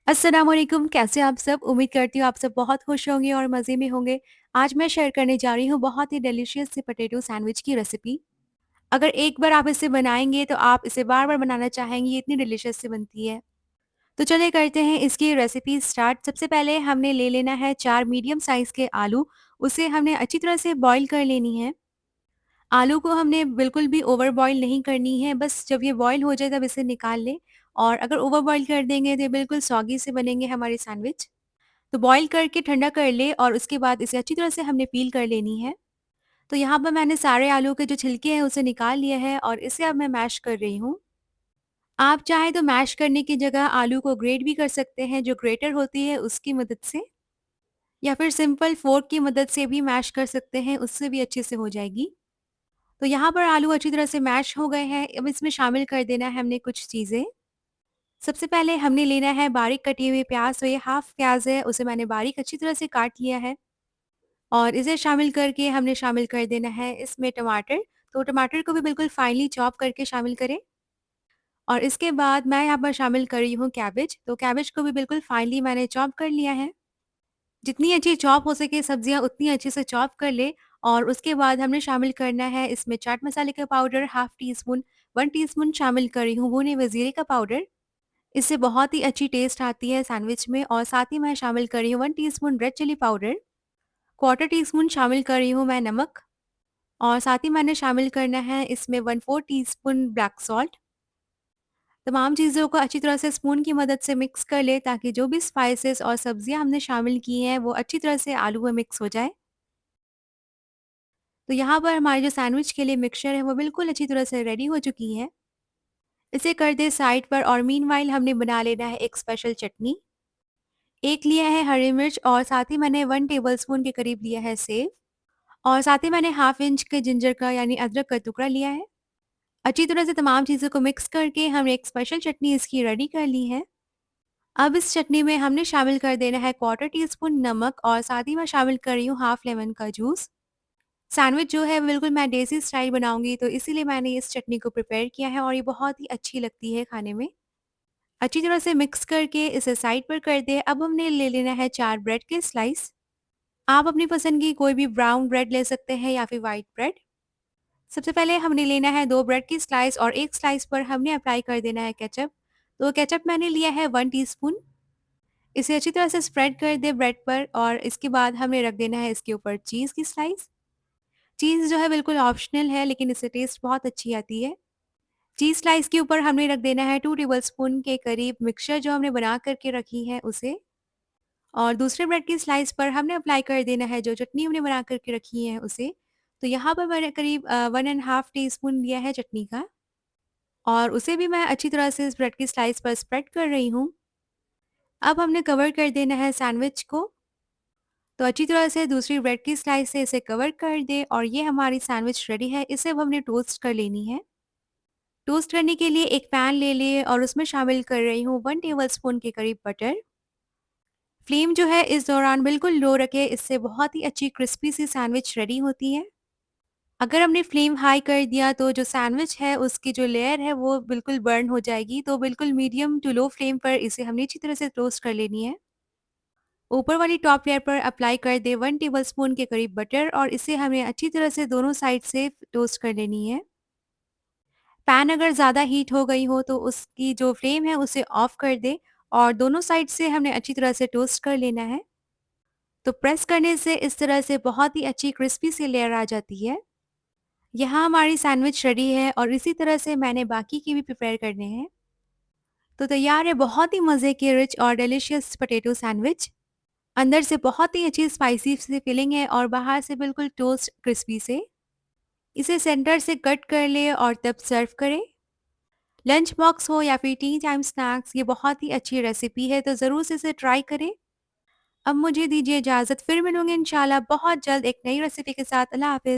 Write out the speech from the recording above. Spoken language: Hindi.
अस्सलाम वालेकुम, कैसे हैं आप सब? उम्मीद करती हूँ आप सब बहुत खुश होंगे और मज़े में होंगे। आज मैं शेयर करने जा रही हूँ बहुत ही डिलीशियस सी पोटैटो सैंडविच की रेसिपी। अगर एक बार आप इसे बनाएँगे तो आप इसे बार-बार बनाना चाहेंगे, ये इतनी डिलीशियस सी बनती है। तो चलिए करते हैं इसकी रेसिपी स्टार्ट। सबसे पहले हमने ले लेना है 4 मीडियम साइज़ के आलू, उसे हमने अच्छी तरह से बॉयल कर लेनी है। आलू को हमने बिल्कुल भी ओवर बॉयल नहीं करनी है, बस जब ये बॉयल हो जाए तब इसे निकाल लें और अगर ओवर बॉयल कर देंगे तो ये बिल्कुल सॉगी से बनेंगे हमारे सैंडविच। तो बॉयल करके ठंडा कर ले और उसके बाद इसे अच्छी तरह से हमने पील कर लेनी है। तो यहाँ पर मैंने सारे आलू के जो छिलके हैं उसे निकाल लिया है और इसे अब मैं मैश कर रही हूँ। आप चाहें तो मैश करने की जगह आलू को ग्रेट भी कर सकते हैं जो ग्रेटर होती है उसकी मदद से, या फिर सिंपल फोर्क की मदद से भी मैश कर सकते हैं, उससे भी अच्छे से हो जाएगी। तो यहाँ पर आलू अच्छी तरह से मैश हो गए हैं। अब इसमें शामिल कर देना है हमने कुछ चीज़ें। सबसे पहले हमने लेना है बारीक कटी हुई प्याज़, तो ये हाफ प्याज़ है, उसे मैंने बारीक अच्छी तरह से काट लिया है। और इसे शामिल करके हमने शामिल कर देना है इसमें टमाटर, तो टमाटर को भी बिल्कुल फाइनली चॉप करके शामिल करें। और इसके बाद मैं यहाँ पर शामिल कर रही हूँ कैबेज, तो कैबेज को भी बिल्कुल फाइनली मैंने चॉप कर लिया है। जितनी अच्छी चॉप हो सके सब्जियाँ उतनी अच्छे से चॉप कर ले। और उसके बाद हमने शामिल करना है इसमें चाट मसाले का powder half tea spoon, 1 teaspoon शामिल कर रही हूँ भुने हुए जीरे का पाउडर। इससे बहुत ही अच्छी टेस्ट आती है सैंडविच में। और साथ ही मैं शामिल कर रही हूँ 1 teaspoon red chilli powder, quarter teaspoon शामिल कर रही हूँ मैं नमक। और साथ ही मैंने शामिल करना है इसमें 1/4 टीस्पून ब्लैक सॉल्ट। तमाम चीज़ों को अच्छी तरह से स्पून की मदद से मिक्स कर ले ताकि जो भी स्पाइसेस और सब्जियां हमने शामिल की हैं वो अच्छी तरह से आलू में मिक्स हो जाए। तो यहाँ पर हमारे जो सैंडविच के लिए मिक्सचर है वो बिल्कुल अच्छी तरह से रेडी हो चुकी है। इसे कर दे साइड पर और मीनवाइल हमने बना लेना है एक स्पेशल चटनी। एक लिया है हरी मिर्च और साथ ही मैंने 1 टेबलस्पून के करीब लिया है सेव। और साथ ही मैंने हाफ इंच के जिंजर का यानी अदरक का टुकड़ा लिया है। अच्छी तरह से तमाम चीज़ों को मिक्स करके हमने एक स्पेशल चटनी इसकी रेडी कर ली है। अब इस चटनी में हमने शामिल कर देना है क्वार्टर टी स्पून नमक और साथ ही मैं शामिल कर रही हूँ हाफ लेमन का जूस। सैंडविच जो है बिल्कुल मैं देसी स्टाइल बनाऊंगी तो इसीलिए मैंने इस चटनी को प्रिपेयर किया है और ये बहुत ही अच्छी लगती है खाने में। अच्छी तरह से मिक्स करके इसे साइड पर कर दे। अब हमने ले लेना है 4 ब्रेड के स्लाइस। आप अपनी पसंद की कोई भी ब्राउन ब्रेड ले सकते हैं या फिर व्हाइट ब्रेड। सबसे पहले हमने लेना है 2 ब्रेड की स्लाइस और एक स्लाइस पर हमने अप्लाई कर देना है केचप। तो केचप मैंने लिया है 1 टीस्पून। इसे अच्छी तरह से स्प्रेड कर दे ब्रेड पर और इसके बाद हमने रख देना है इसके ऊपर चीज़ की स्लाइस। चीज़ जो है बिल्कुल ऑप्शनल है लेकिन इससे टेस्ट बहुत अच्छी आती है। चीज़ स्लाइस के ऊपर हमने रख देना है 2 टेबलस्पून के करीब मिक्सचर जो हमने बना करके रखी है उसे। और दूसरे ब्रेड की स्लाइस पर हमने अप्लाई कर देना है जो चटनी हमने बना करके रखी है उसे। तो यहाँ पर मैंने करीब 1 एंड हाफ टीस्पून लिया है चटनी का और उसे भी मैं अच्छी तरह से इस ब्रेड की स्लाइस पर स्प्रेड कर रही हूँ। अब हमने कवर कर देना है सैंडविच को। तो अच्छी तरह से दूसरी ब्रेड की स्लाइस से इसे कवर कर दे और ये हमारी सैंडविच रेडी है। इसे अब हमने टोस्ट कर लेनी है। टोस्ट करने के लिए एक पैन ले लिए और उसमें शामिल कर रही हूँ 1 टेबलस्पून के करीब बटर। फ्लेम जो है इस दौरान बिल्कुल लो रखें, इससे बहुत ही अच्छी क्रिस्पी सी सैंडविच रेडी होती है। अगर हमने फ्लेम हाई कर दिया तो जो सैंडविच है उसकी जो लेयर है वो बिल्कुल बर्न हो जाएगी। तो बिल्कुल मीडियम टू लो फ्लेम पर इसे हमने अच्छी तरह से टोस्ट कर लेनी है। ऊपर वाली टॉप लेयर पर अप्लाई कर दे 1 टेबलस्पून के करीब बटर और इसे हमें अच्छी तरह से दोनों साइड से टोस्ट कर लेनी है। पैन अगर ज़्यादा हीट हो गई हो तो उसकी जो फ्लेम है उसे ऑफ कर दे और दोनों साइड से हमने अच्छी तरह से टोस्ट कर लेना है। तो प्रेस करने से इस तरह से बहुत ही अच्छी क्रिस्पी सी लेयर आ जाती है। यहाँ हमारी सैंडविच रेडी है और इसी तरह से मैंने बाकी की भी प्रिपेयर करने हैं। तो तैयार है बहुत ही मज़े के रिच और डिलिशियस पोटैटो सैंडविच। अंदर से बहुत ही अच्छी स्पाइसी सी फीलिंग है और बाहर से बिल्कुल टोस्ट क्रिस्पी से। इसे सेंटर से कट कर ले और तब सर्व करें। लंच बॉक्स हो या फिर टी टाइम स्नैक्स, ये बहुत ही अच्छी रेसिपी है तो ज़रूर से इसे ट्राई करें। अब मुझे दीजिए इजाज़त, फिर मिलूंगे इंशाल्लाह बहुत जल्द एक नई रेसिपी के साथ। अल्लाह हाफ़िज़।